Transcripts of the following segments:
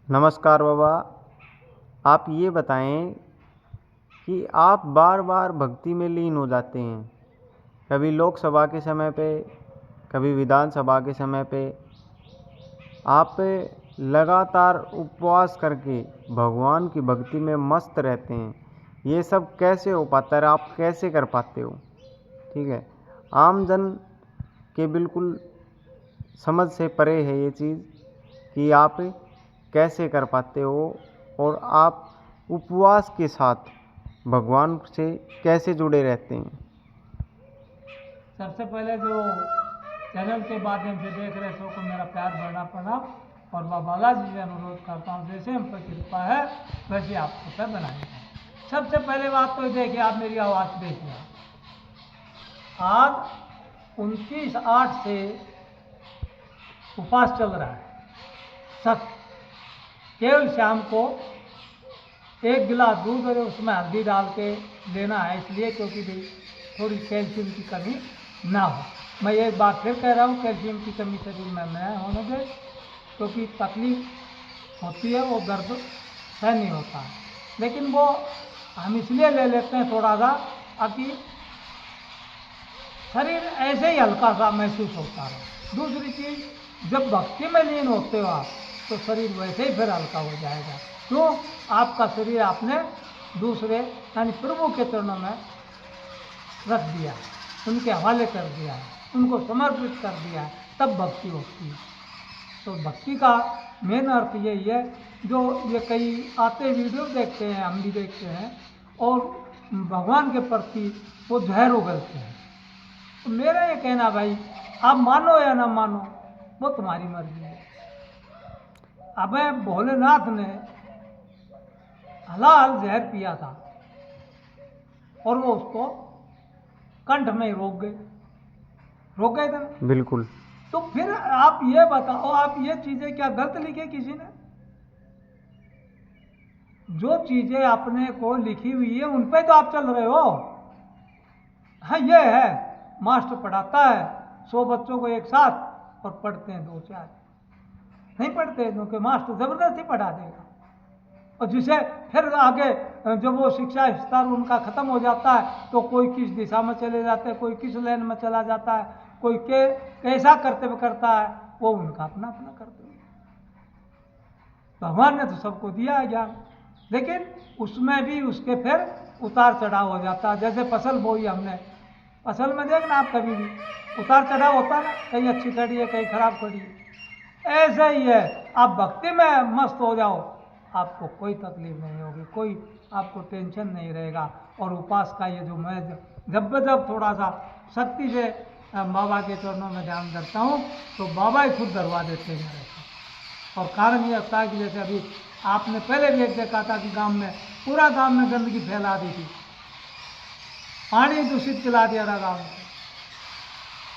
नमस्कार बाबा। आप ये बताएं कि आप बार बार भक्ति में लीन हो जाते हैं, कभी लोकसभा के समय पे, कभी विधानसभा के समय पे। आप लगातार उपवास करके भगवान की भक्ति में मस्त रहते हैं। ये सब कैसे हो पाता है? आप कैसे कर पाते हो? ठीक है, आम जन के बिल्कुल समझ से परे है ये चीज़ कि आप कैसे कर पाते हो और आप उपवास के साथ भगवान से कैसे जुड़े रहते हैं। सबसे पहले जो चैनल के माध्यम से देख रहे सबको मेरा प्यार भरा प्रणाम। और मैं बालाजी से अनुरोध करता हूँ, जैसे हम पर कृपा है वैसे आपको पे बनाएंगे। सबसे पहले बात तो देखिए, आप मेरी आवाज़ देखिए। आज 29/8 से उपवास चल रहा है। सब केवल शाम को 1 गिलास दूध और उसमें हल्दी डाल के लेना है, इसलिए क्योंकि थोड़ी कैल्शियम की कमी ना हो। मैं एक बार फिर कह रहा हूँ, कैल्शियम की कमी शरीर में न होने दे, क्योंकि तकलीफ होती है, वो दर्द सहन नहीं होता है। लेकिन वो हम इसलिए ले लेते हैं थोड़ा सा, ताकि शरीर ऐसे ही हल्का सा महसूस होता रहे। दूसरी चीज़, जब भक्ति में लीन होते हो आप, तो शरीर वैसे ही फिर हल्का हो जाएगा। क्यों? आपका शरीर आपने दूसरे यानी प्रभु के चरणों में रख दिया, उनके हवाले कर दिया है, उनको समर्पित कर दिया है, तब भक्ति होती है। तो भक्ति का मेन अर्थ यही है। जो ये कई आते वीडियो देखते हैं, हम भी देखते हैं, और भगवान के प्रति वो जहर उगलते हैं। तो मेरा ये कहना भाई, आप मानो या ना मानो, वो तुम्हारी मर्जी है। अब भोलेनाथ ने हलाल जहर पिया था और वो उसको कंठ में ही रोक गए थे। बिल्कुल। तो फिर आप ये बताओ, आप ये चीजें क्या गलत लिखे किसी ने? जो चीजें अपने को लिखी हुई है उन पे तो आप चल रहे हो। हाँ, ये है, मास्टर पढ़ाता है 100 बच्चों को एक साथ और पढ़ते हैं 2-4, नहीं पढ़ते क्योंकि मास्टर जबरदस्ती पढ़ा देगा। और जिसे फिर आगे जब वो शिक्षा विस्तार उनका खत्म हो जाता है, तो कोई किस दिशा में चले जाते हैं, कोई किस लाइन में चला जाता है, कोई कैसा कर्तव्य करता है, वो उनका अपना अपना कर्तव्य। भगवान ने तो सबको दिया है ज्ञान, लेकिन उसमें भी उसके फिर उतार चढ़ाव हो जाता है। जैसे फसल बोई हमने, फसल में देखना आप कभी भी उतार चढ़ाव होता है ना, कहीं अच्छी खड़ी है कहीं खराब खड़ी है। ऐसा ही है, आप भक्ति में मस्त हो जाओ, आपको कोई तकलीफ नहीं होगी, कोई आपको टेंशन नहीं रहेगा। और उपास का ये जो मैं जब थोड़ा सा शक्ति से बाबा के चरणों में ध्यान करता हूँ, तो बाबा ही खुद धरवा देते हैं मेरे को। और कारण ये होता है कि जैसे अभी आपने पहले भी एक देखा था कि गांव में, पूरा गांव में गंदगी फैला दी थी, पानी दूषित पिला दिया था गांव में।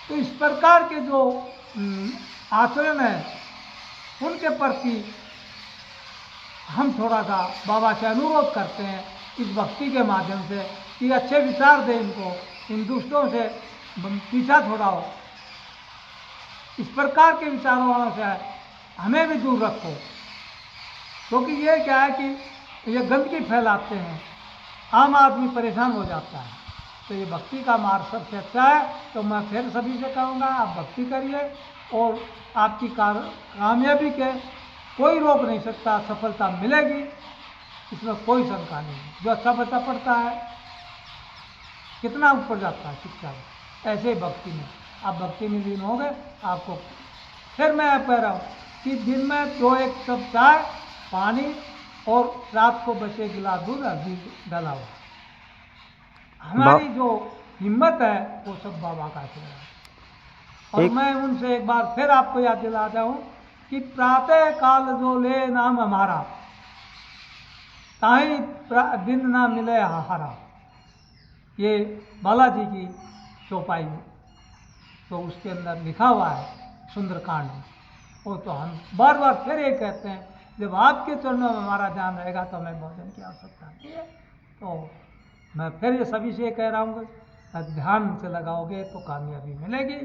तो इस प्रकार के जो आचरण है, उनके प्रति हम थोड़ा सा बाबा से अनुरोध करते हैं इस भक्ति के माध्यम से कि अच्छे विचार दें इनको, इन दुष्टों से पीछा छुड़ाओ। इस प्रकार के विचारों वालों से हमें भी दूर रखो, क्योंकि ये क्या है कि ये गंदगी फैलाते हैं, आम आदमी परेशान हो जाता है। तो ये भक्ति का मार्ग सबसे अच्छा है। तो मैं फिर सभी से कहूँगा, आप भक्ति करिए और आपकी कामयाबी के कोई रोक नहीं सकता, सफलता मिलेगी, इसमें कोई शंका नहीं। जो अच्छा बच्चा पढ़ता है कितना ऊपर जाता है शिक्षा में, ऐसे ही भक्ति में आप भक्ति में लीन हो गए। आपको फिर मैं कह रहा हूँ कि दिन में 2-1 कप चाय, पानी और रात को बचे 1 गिलास दूध हल्दी डाला हुआ। हमारी जो हिम्मत है वो सब बाबा का आशीर्वाद है। और मैं उनसे एक बार फिर आपको याद दिलाता हूँ कि प्रातः काल जो ले नाम हमारा, ताही दिन ना मिले हारा। ये बालाजी की चौपाई में तो उसके अंदर लिखा हुआ है, सुंदरकांड में। वो तो हम बार बार फिर ये कहते हैं, जब आपके चरणों में हमारा ध्यान रहेगा तो हमें भोजन की आवश्यकता नहीं है। तो मैं फिर ये सभी से कह रहा हूँ कि ध्यान से लगाओगे तो कामयाबी मिलेगी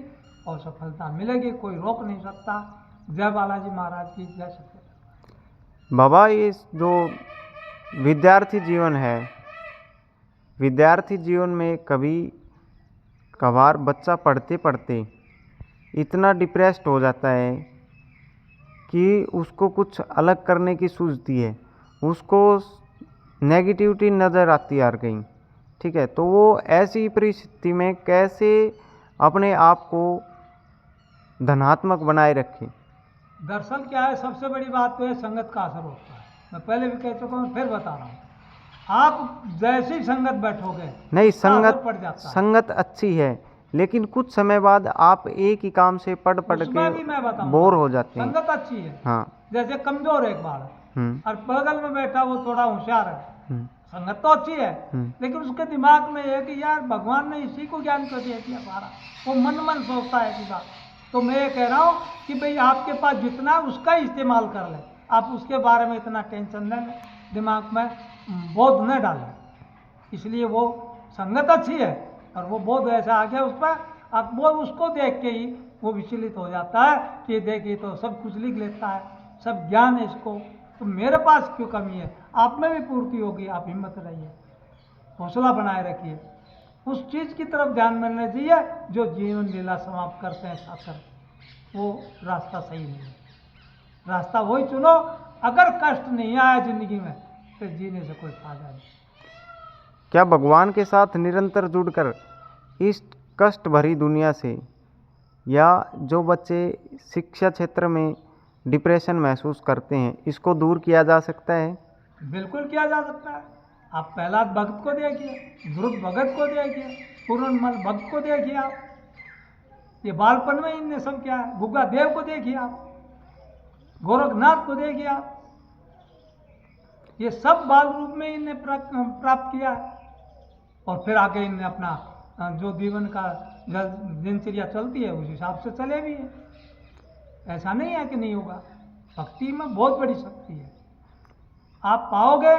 और सफलता मिलेगी, कोई रोक नहीं सकता। जय बालाजी महाराज की जय। सत्य। बाबा ये जो विद्यार्थी जीवन है, विद्यार्थी जीवन में कभी कभार बच्चा पढ़ते पढ़ते इतना डिप्रेस्ड हो जाता है कि उसको कुछ अलग करने की सूझती है, उसको नेगेटिविटी नज़र आती है हर कहीं। ठीक है, तो वो ऐसी परिस्थिति में कैसे अपने आप को धनात्मक बनाए रखें? दरअसल क्या है, सबसे बड़ी बात तो है संगत का असर होता है। मैं पहले भी कह चुका हूँ, फिर बता रहा हूँ। आप जैसी संगत बैठोगे नहीं, उसका असर संगत पड़ जाता है। संगत अच्छी है, लेकिन कुछ समय बाद आप एक ही काम से पढ़ उसमें भी मैं के बताऊंगा, बोर हो जाते हैं। संगत अच्छी है। हाँ। जैसे कमजोर एक बार हम्म। और बगल में बैठा वो थोड़ा होशियार है, हम्म। संगत तो अच्छी है, लेकिन उसके दिमाग में है कि यार भगवान ने इसी को ज्ञान क्यों दिया कि हमारा, वो मन सोचता है कि बात। तो मैं ये कह रहा हूँ कि भाई आपके पास जितना उसका इस्तेमाल कर ले, आप उसके बारे में इतना टेंशन न लें, दिमाग में बोझ न डालें। इसलिए वो संगत अच्छी है और वो बोझ ऐसा आ गया उस पर, अब वो उसको देख के ही वो विचलित हो जाता है कि देखिए तो सब कुछ लिख लेता है, सब ज्ञान है इसको, तो मेरे पास क्यों कमी है? आप में भी पूर्ति होगी। आप हिम्मत रहिए, हौसला बनाए रखिए, उस चीज़ की तरफ ध्यान मिलना चाहिए जो जीवन लीला समाप्त करते हैं शास्त्र। वो रास्ता सही नहीं है, रास्ता वही चुनो। अगर कष्ट नहीं आया जिंदगी में तो जीने से कोई फायदा नहीं। क्या भगवान के साथ निरंतर जुड़कर इस कष्ट भरी दुनिया से, या जो बच्चे शिक्षा क्षेत्र में डिप्रेशन महसूस करते हैं, इसको दूर किया जा सकता है? बिल्कुल किया जा सकता है। आप प्रहलाद भगत को देखिए, ध्रुव भगत को देखिए, पूर्णमल भक्त को देखिए आप, ये बालपन में इनने सब क्या है। गुग्गा देव को देखिए आप, गोरखनाथ को देखिए आप, ये सब बाल रूप में इनने प्राप्त किया है। और फिर आगे इनने अपना जो जीवन का दिनचर्या चलती है उस हिसाब से चले भी है। ऐसा नहीं है कि नहीं होगा। भक्ति में बहुत बड़ी शक्ति है, आप पाओगे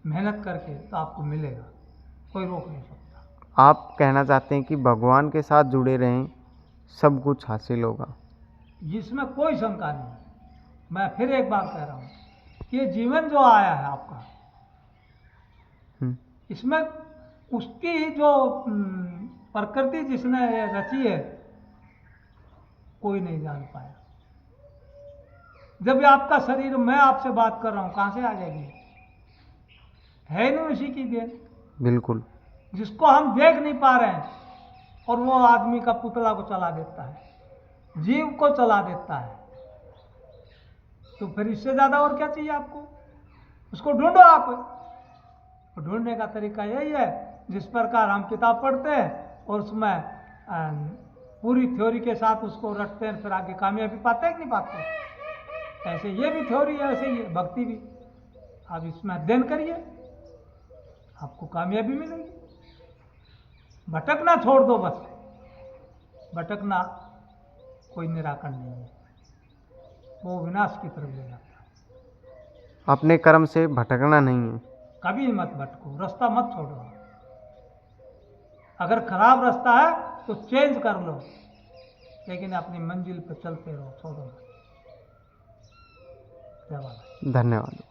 मेहनत करके तो आपको मिलेगा, कोई रोक नहीं सकता। आप कहना चाहते हैं कि भगवान के साथ जुड़े रहें, सब कुछ हासिल होगा? जिसमें कोई शंका नहीं। मैं फिर एक बार कह रहा हूँ कि ये जीवन जो आया है आपका, इसमें उसकी जो प्रकृति जिसने रची है कोई नहीं जान पाया। जब आपका शरीर, मैं आपसे बात कर रहा हूं, कहां से आ जाएगी? है नहीं उसी की देन। बिल्कुल। जिसको हम देख नहीं पा रहे हैं और वो आदमी का पुतला को चला देता है, जीव को चला देता है, तो फिर इससे ज्यादा और क्या चाहिए आपको? उसको ढूंढो आप। ढूंढने का तरीका यही है जिस प्रकार हम किताब पढ़ते हैं और उसमें पूरी थ्योरी के साथ उसको रटते हैं, फिर आगे कामयाबी पाते हैं कि नहीं पाते? ऐसे ये भी थ्योरी है, ऐसे ही है भक्ति भी। आप इसमें अध्ययन करिए, आपको कामयाबी मिलेगी। भटकना छोड़ दो बस, भटकना कोई निराकरण नहीं है, वो विनाश की तरफ ले जाता है। अपने कर्म से भटकना नहीं है, कभी मत भटको, रास्ता मत छोड़ो। अगर खराब रास्ता है तो चेंज कर लो, लेकिन अपनी मंजिल पर चलते रहो, छोड़ो। धन्यवाद।